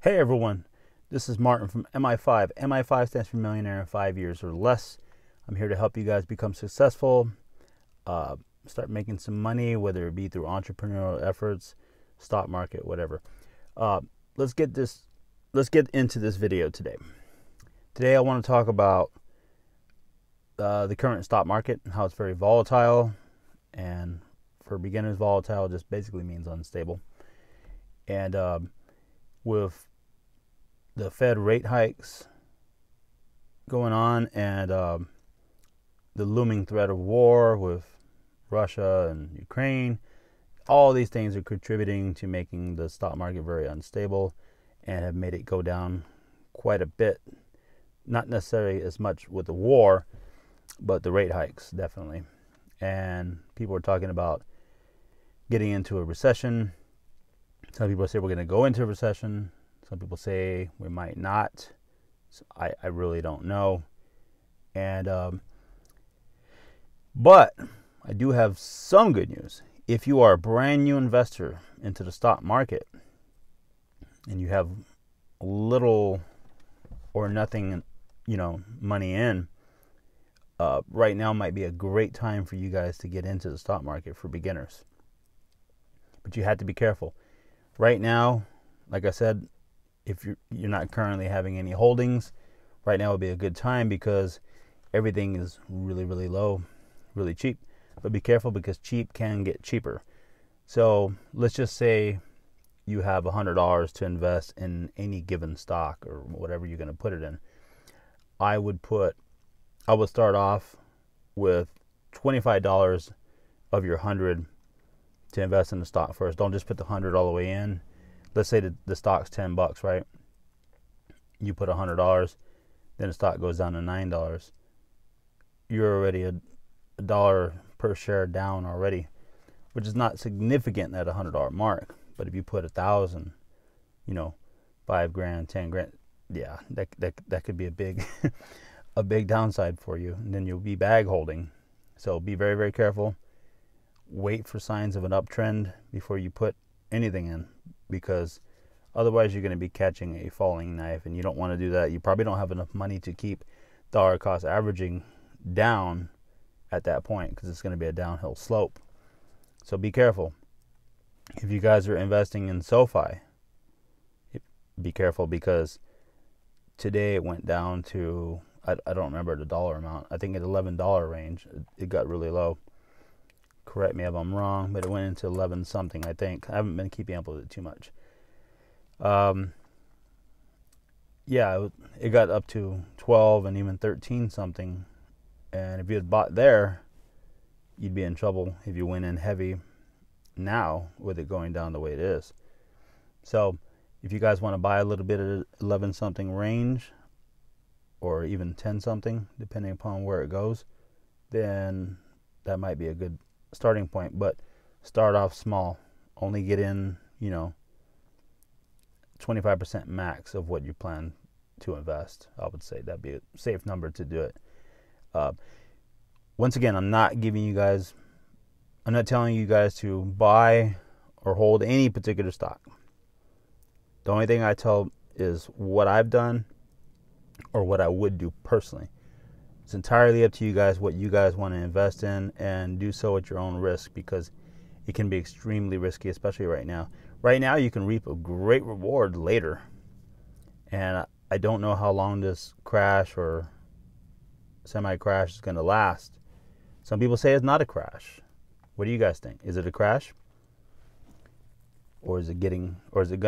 Hey everyone, this is Martin from MI5. MI5 stands for Millionaire in 5 years or less. I'm here to help you guys become successful, start making some money, whether it be through entrepreneurial efforts, stock market, whatever. Let's get into this video today. Today I want to talk about the current stock market and how it's very volatile, and for beginners, volatile just basically means unstable. And with the Fed rate hikes going on and the looming threat of war with Russia and Ukraine, all these things are contributing to making the stock market very unstable and have made it go down quite a bit. Not necessarily as much with the war, but the rate hikes definitely. And people are talking about getting into a recession. Some people say we're going to go into a recession. Some people say we might not. So I really don't know. And but I do have some good news. If you are a brand new investor into the stock market and you have little or nothing, money in, right now might be a great time for you guys to get into the stock market for beginners. But you have to be careful. Right now, like I said, if you're not currently having any holdings, right now would be a good time because everything is really, really low, really cheap. But be careful because cheap can get cheaper. So let's just say you have $100 to invest in any given stock or whatever you're going to put it in. I would start off with $25 of your 100 to invest in the stock first. Don't just put the 100 all the way in. Let's say the stock's $10, right? You put $100, then the stock goes down to $9. You're already a dollar per share down already, which is not significant at $100 mark. But if you put 1,000, $5 grand, 10 grand, yeah, that could be a big a big downside for you. And then you'll be bag holding. So be very, very careful. Wait for signs of an uptrend before you put anything in, because otherwise you're going to be catching a falling knife, and you don't want to do that. You probably don't have enough money to keep dollar cost averaging down at that point, because it's going to be a downhill slope. So be careful. If you guys are investing in SoFi, be careful, because today it went down to, I don't remember the dollar amount. I think at $11 range, it got really low. Correct me if I'm wrong, but it went into 11 something, I think. I haven't been keeping up with it too much. Yeah, it got up to 12 and even 13 something. And if you had bought there, you'd be in trouble if you went in heavy now with it going down the way it is. So if you guys want to buy a little bit of 11 something range, or even 10 something, depending upon where it goes, then that might be a good starting point. But start off small. Only get in 25% max of what you plan to invest. I would say that'd be a safe number to do it. Once again, I'm not telling you guys to buy or hold any particular stock. The only thing I tell is what I've done or what I would do personally. It's entirely up to you guys what you guys want to invest in, and do so at your own risk, because it can be extremely risky, especially right now. Right now, you can reap a great reward later. And I don't know how long this crash or semi-crash is going to last. Some people say it's not a crash. What do you guys think? Is it a crash? Or is it going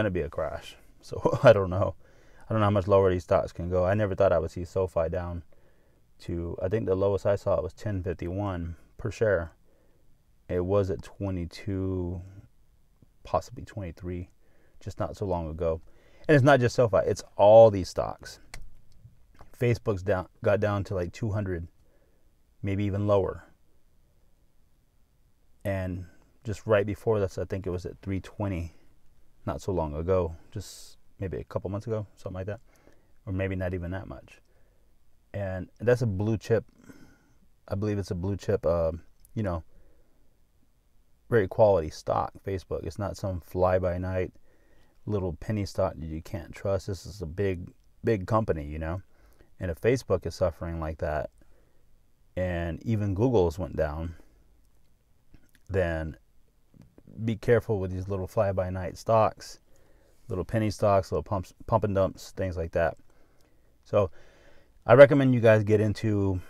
to be a crash? So I don't know. I don't know how much lower these stocks can go. I never thought I would see SoFi down to, I think the lowest I saw it was $10.51 per share. It was at 22, possibly 23, just not so long ago. And it's not just SoFi, it's all these stocks. Facebook's got down to like 200, maybe even lower. And just right before this, I think it was at 320, not so long ago, just maybe a couple months ago, something like that, or maybe not even that much. And that's a blue chip. I believe it's a blue chip, very quality stock, Facebook. It's not some fly-by-night little penny stock that you can't trust. This is a big company, you know. And if Facebook is suffering like that, and even Google's went down, then be careful with these little fly-by-night stocks, little penny stocks, little pump and dumps, things like that. So I recommend you guys get into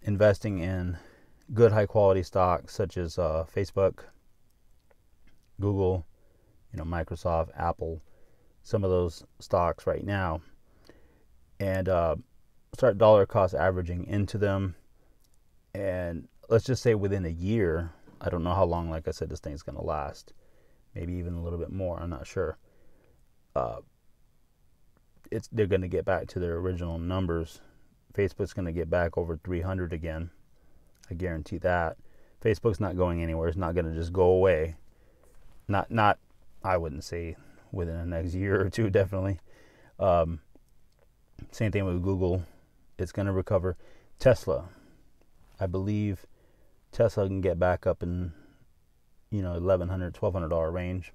investing in good high-quality stocks such as Facebook, Google, you know, Microsoft, Apple, some of those stocks right now, and start dollar cost averaging into them. And let's just say within a year, I don't know how long, like I said, this thing's going to last. Maybe even a little bit more. I'm not sure. They're going to get back to their original numbers. Facebook's going to get back over 300 again. I guarantee that. Facebook's not going anywhere. It's not going to just go away. Not. I wouldn't say within the next year or two. Definitely. Same thing with Google. It's going to recover. Tesla. I believe Tesla can get back up in, you know, $1,100, $1,200 range.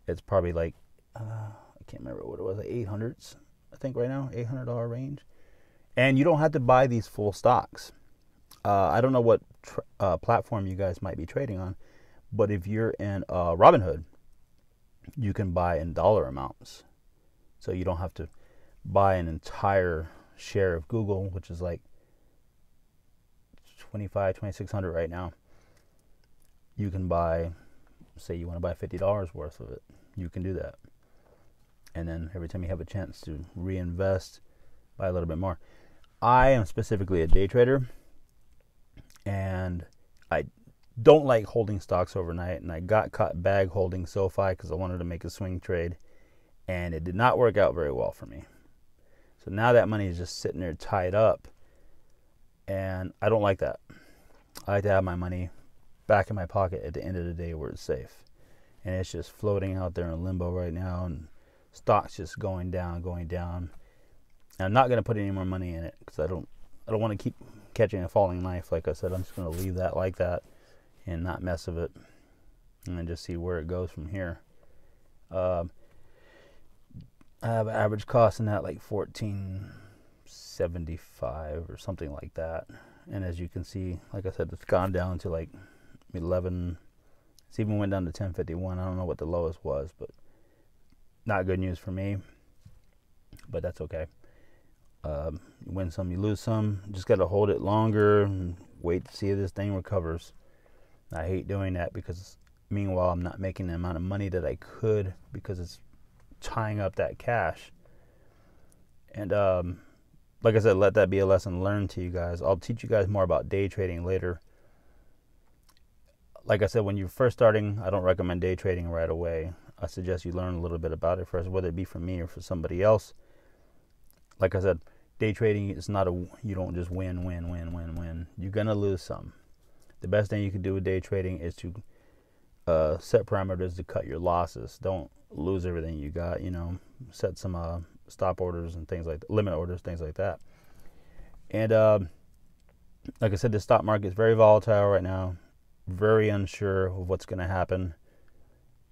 It's probably like, I can't remember what it was, like 800s, I think right now, $800 range. And you don't have to buy these full stocks. I don't know what platform you guys might be trading on, but if you're in Robinhood, you can buy in dollar amounts. So you don't have to buy an entire share of Google, which is like $2,600 right now. You can buy, say you want to buy $50 worth of it, you can do that. And then every time you have a chance to reinvest, buy a little bit more. I am specifically a day trader, and I don't like holding stocks overnight, and I got caught bag holding SoFi because I wanted to make a swing trade, and it did not work out very well for me. So now that money is just sitting there tied up, and I don't like that. I like to have my money back in my pocket at the end of the day where it's safe. And it's just floating out there in limbo right now, and stocks just going down. And I'm not going to put any more money in it because I don't want to keep catching a falling knife. Like I said, I'm just going to leave that like that and not mess with it, and then just see where it goes from here. I have an average cost in that like $14.75 or something like that. And as you can see, like I said, it's gone down to like 11. It's even went down to 10.51. I don't know what the lowest was, but not good news for me. But that's okay. You win some, you lose some. Just got to hold it longer and wait to see if this thing recovers. I hate doing that because meanwhile I'm not making the amount of money that I could because it's tying up that cash. And like I said, let that be a lesson learned to you guys. I'll teach you guys more about day trading later. Like I said, when you're first starting, I don't recommend day trading right away. I suggest you learn a little bit about it first, whether it be for me or for somebody else. Like I said, day trading is not you don't just win. You're going to lose some. The best thing you can do with day trading is to set parameters to cut your losses. Don't lose everything you got, you know. Set some stop orders and things like that, limit orders, things like that. And like I said, the stock market is very volatile right now, very unsure of what's going to happen.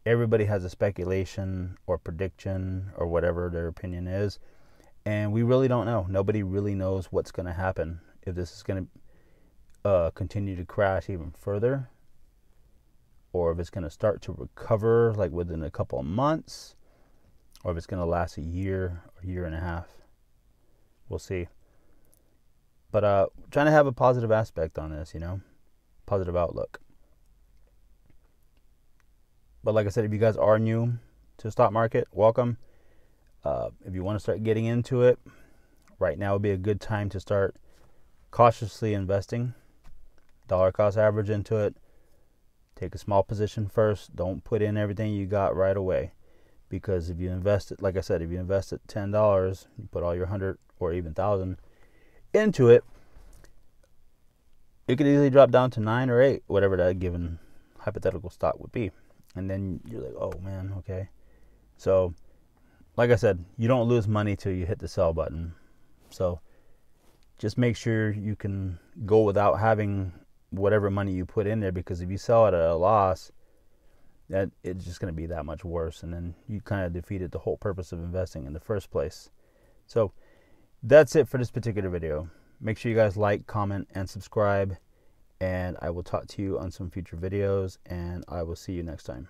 Everybody has a speculation or prediction or whatever their opinion is, and we really don't know. Nobody really knows what's going to happen, if this is going to continue to crash even further, or if it's going to start to recover like within a couple of months, or if it's going to last a year or year and a half. We'll see. But trying to have a positive aspect on this, you know, positive outlook. But like I said, if you guys are new to the stock market, welcome. If you want to start getting into it, right now would be a good time to start cautiously investing. Dollar cost average into it. Take a small position first. Don't put in everything you got right away. Because if you invest it, like I said, if you invest at $10, you put all your 100 or even 1,000 into it, it could easily drop down to 9 or 8, whatever that given hypothetical stock would be. And then you're like, oh man, okay. So, like I said, you don't lose money till you hit the sell button. So, just make sure you can go without having whatever money you put in there, because if you sell it at a loss, that it's just going to be that much worse, and then you kind of defeated the whole purpose of investing in the first place. So that's it for this particular video. Make sure you guys like, comment, and subscribe, and I will talk to you on some future videos, and I will see you next time.